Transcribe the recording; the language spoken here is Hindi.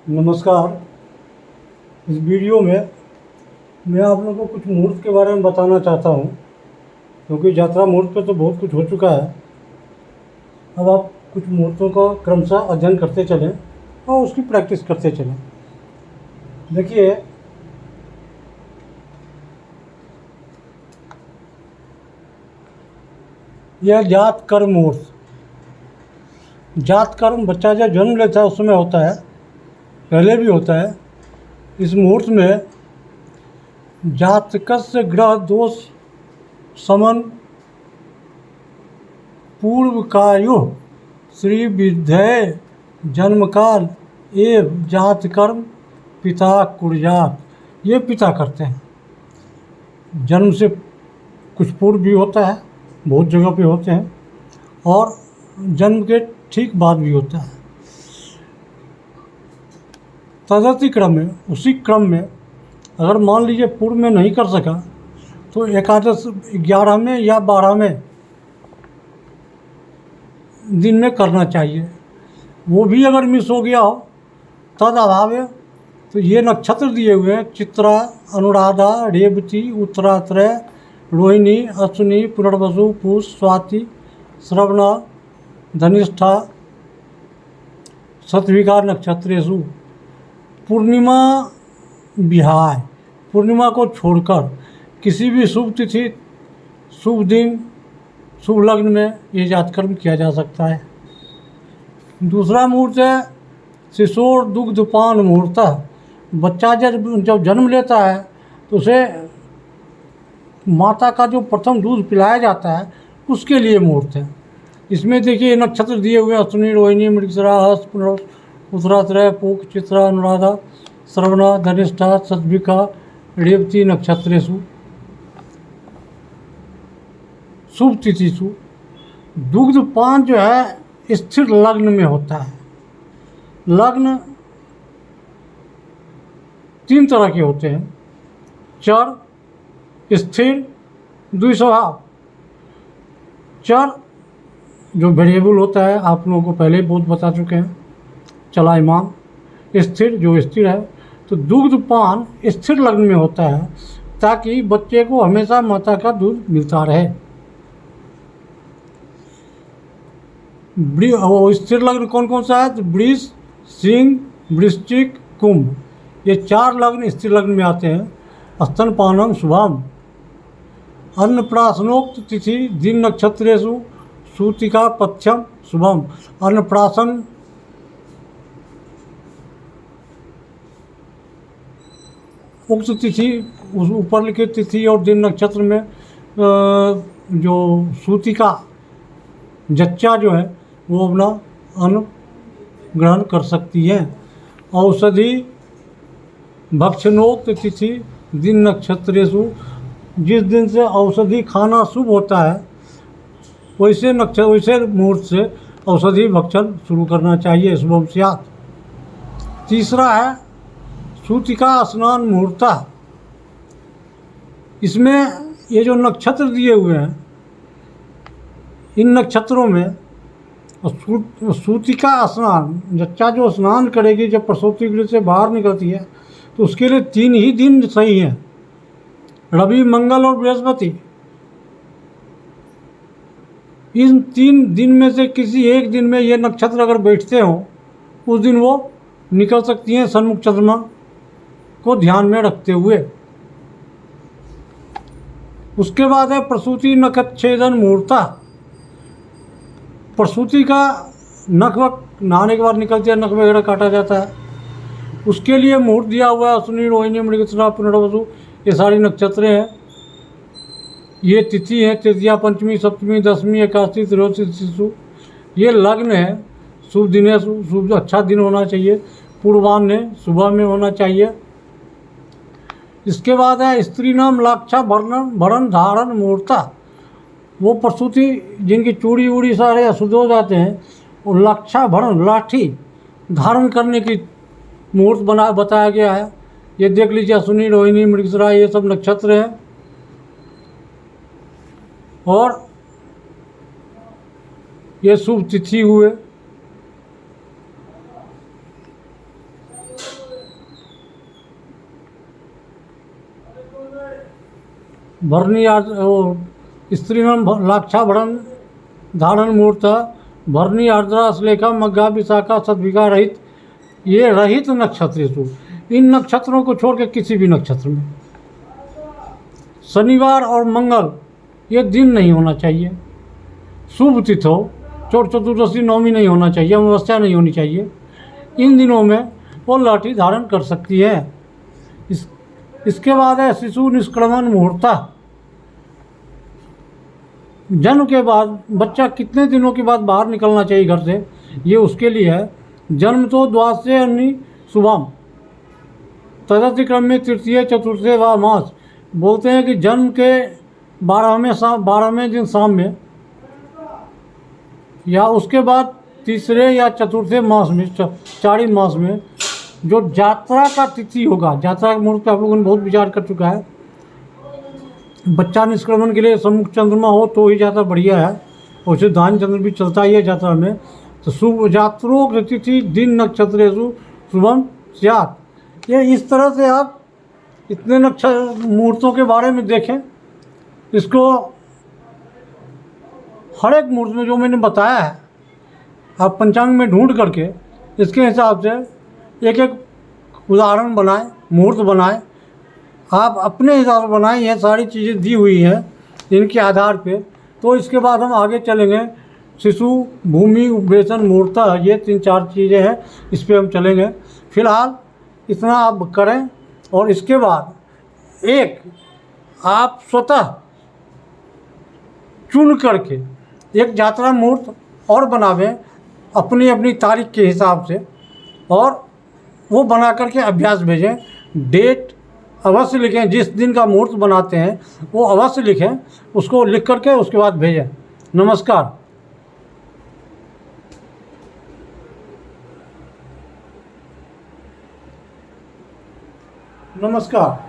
नमस्कार। इस वीडियो में मैं आप लोगों को कुछ मुहूर्त के बारे में बताना चाहता हूँ, क्योंकि यात्रा मुहूर्त पे तो बहुत कुछ हो चुका है। अब आप कुछ मुहूर्तों का क्रमशः अध्ययन करते चलें और उसकी प्रैक्टिस करते चलें। देखिए, यह जात कर्म मुहूर्त। जात कर्म बच्चा जब जन्म लेता है उस समय होता है, पहले भी होता है। इस मुहूर्त में जातकस्य ग्रह दोष समन पूर्वकायुः श्री विधेय जन्मकाल एव जात कर्म पिता कुर्यात्। ये पिता करते हैं। जन्म से कुछ पूर्व भी होता है, बहुत जगह पे होते हैं, और जन्म के ठीक बाद भी होता है। तदति क्रम में, उसी क्रम में अगर मान लीजिए पूर्व में नहीं कर सका तो एकादश 11वें या 12वें दिन में करना चाहिए। वो भी अगर मिस हो गया हो तद अभाव, तो ये नक्षत्र दिए हुए हैं: चित्रा, अनुराधा, रेवती, उत्तरात्रय, रोहिणी, अश्विनी, पुनर्वसु, पूष, स्वाति, श्रवणा, धनिष्ठा, शतभिखा नक्षत्रेषु पूर्णिमा विहाय, पूर्णिमा को छोड़कर किसी भी शुभ तिथि, शुभ दिन, शुभ लग्न में ये जातकर्म किया जा सकता है। दूसरा मुहूर्त है शिशोर दुग्धपान मुहूर्त। बच्चा जब जन्म लेता है तो उसे माता का जो प्रथम दूध पिलाया जाता है उसके लिए मुहूर्त है। इसमें देखिए नक्षत्र दिए हुए हैं: अश्विनी, रोहिणी, मृगशिरा, हस्त, उत्तरात्रय, पूक, चित्रा, अनुराधा, श्रवणा, धनिष्ठा, शतभिखा, रेवती नक्षत्रेषु शुभ तिथिषु। दुग्धपान जो है स्थिर लग्न में होता है। लग्न 3 तरह के होते हैं: चर, स्थिर, द्विस्वभाव। चर जो वेरिएबल होता है, आप लोगों को पहले बहुत बता चुके हैं, चलायमान। स्थिर जो स्थिर है। तो दुग्धपान स्थिर लग्न में होता है ताकि बच्चे को हमेशा माता का दूध मिलता रहे। स्थिर लग्न कौन कौन सा है? तो वृष, सिंह, वृश्चिक, कुंभ, ये 4 लग्न स्थिर लग्न में आते हैं। स्तनपानम शुभम। अन्नप्राशनोक्त तिथि दिन नक्षत्रेषु सूतिका पथ्यम शुभम। अन्नप्राशन उक्त तिथि, उस ऊपर लिखित तिथि और दिन नक्षत्र में जो सूतिका जच्चा जो है वो अपना अन्न ग्रहण कर सकती है। औषधि भक्षणोक्त तिथि दिन नक्षत्रेषु, जिस दिन से औषधि खाना शुभ होता है वैसे मुहूर्त से औषधि भक्षण शुरू करना चाहिए, शुभम स्यात्। तीसरा है सूतिका स्नान मुहूर्त। इसमें ये जो नक्षत्र दिए हुए हैं, इन नक्षत्रों में सूतिका स्नान, जच्चा जो स्नान करेगी जब प्रसूति गृह से बाहर निकलती है तो उसके लिए 3 ही दिन सही हैं: रवि, मंगल और बृहस्पति। इन 3 दिन में से किसी एक दिन में ये नक्षत्र अगर बैठते हों उस दिन वो निकल सकती हैं, सन्मुख चंद्रमा को ध्यान में रखते हुए। उसके बाद है प्रसूति नखच्छेदन मुहूर्त। प्रसूति का नख नहाने के बाद निकलती है, नख वगैरह काटा जाता है, उसके लिए मुहूर्त दिया हुआ है। अश्विनी, रोहिणी, मृगशिरा, पुनर्वसु, ये सारी नक्षत्र हैं। ये तिथि हैं: तृतीया, पंचमी, सप्तमी, दशमी, एकादशी, त्रयोदशी तिथिषु। ये लग्न है शुभ दिन है, शुभ अच्छा दिन होना चाहिए, पूर्वाह्न सुबह में होना चाहिए। इसके बाद है स्त्री नाम लाक्षा भरण धारण मुहूर्त। वो प्रसूति जिनकी चूड़ी वूड़ी सारे अशुद्ध हो जाते हैं, वो लाक्षा भरण, लाठी धारण करने की मुहूर्त बताया गया है। ये देख लीजिए, अश्विनी, रोहिणी, मृगशिरा, ये सब नक्षत्र हैं। और ये शुभ तिथि हुए। भरणी स्त्रीण लाक्षाभरण धारण मुहूर्त, भरणी आर्द्रा श्लेखा मग्गा विशाखा सद्विका रहित, ये रहित नक्षत्र। इन नक्षत्रों को छोड़ के किसी भी नक्षत्र में शनिवार और मंगल ये दिन नहीं होना चाहिए। शुभ तिथि हो, चौथ चतुर्दशी नवमी नहीं होना चाहिए, अमावस्या नहीं होनी चाहिए। इन दिनों में वो लाठी धारण कर सकती है। इसके बाद है शिशु निष्क्रमण मुहूर्ता। जन्म के बाद बच्चा कितने दिनों के बाद बाहर निकलना चाहिए घर से, ये उसके लिए है। जन्म तो द्वादशे अन्नी शुभम, तदति क्रम में तृतीय चतुर्थे व मास। बोलते हैं कि जन्म के 12वें दिन शाम में या उसके बाद तीसरे या चतुर्थे मास में, चारी मास में जो यात्रा का तिथि होगा, यात्रा के मुहूर्त पर आप लोगों ने बहुत विचार कर चुका है। बच्चा निष्क्रमण के लिए सम्मुख चंद्रमा हो तो ही ज़्यादा बढ़िया है, वैसे दान चंद्र भी चलता ही है यात्रा में। तो शुभ यात्रों की तिथि दिन नक्षत्रेषु शुभम स्यात्। ये इस तरह से आप इतने नक्षत्र मुहूर्तों के बारे में देखें। इसको हर एक मुहूर्त में जो मैंने बताया है आप पंचांग में ढूंढ करके इसके हिसाब से एक एक उदाहरण बनाएं, मुहूर्त बनाएं, आप अपने हिसाब से बनाएं। ये सारी चीज़ें दी हुई हैं इनके आधार पे। तो इसके बाद हम आगे चलेंगे। शिशु भूमि उपवेशन मुहूर्त, ये 3-4 चीज़ें हैं, इस पर हम चलेंगे। फिलहाल इतना आप करें और इसके बाद एक आप स्वतः चुन करके एक यात्रा मुहूर्त और बनावें अपनी अपनी तारीख के हिसाब से, और वो बना करके अभ्यास भेजें। डेट अवश्य लिखें, जिस दिन का मुहूर्त बनाते हैं वो अवश्य लिखें, उसको लिख करके उसके बाद भेजें। नमस्कार। नमस्कार।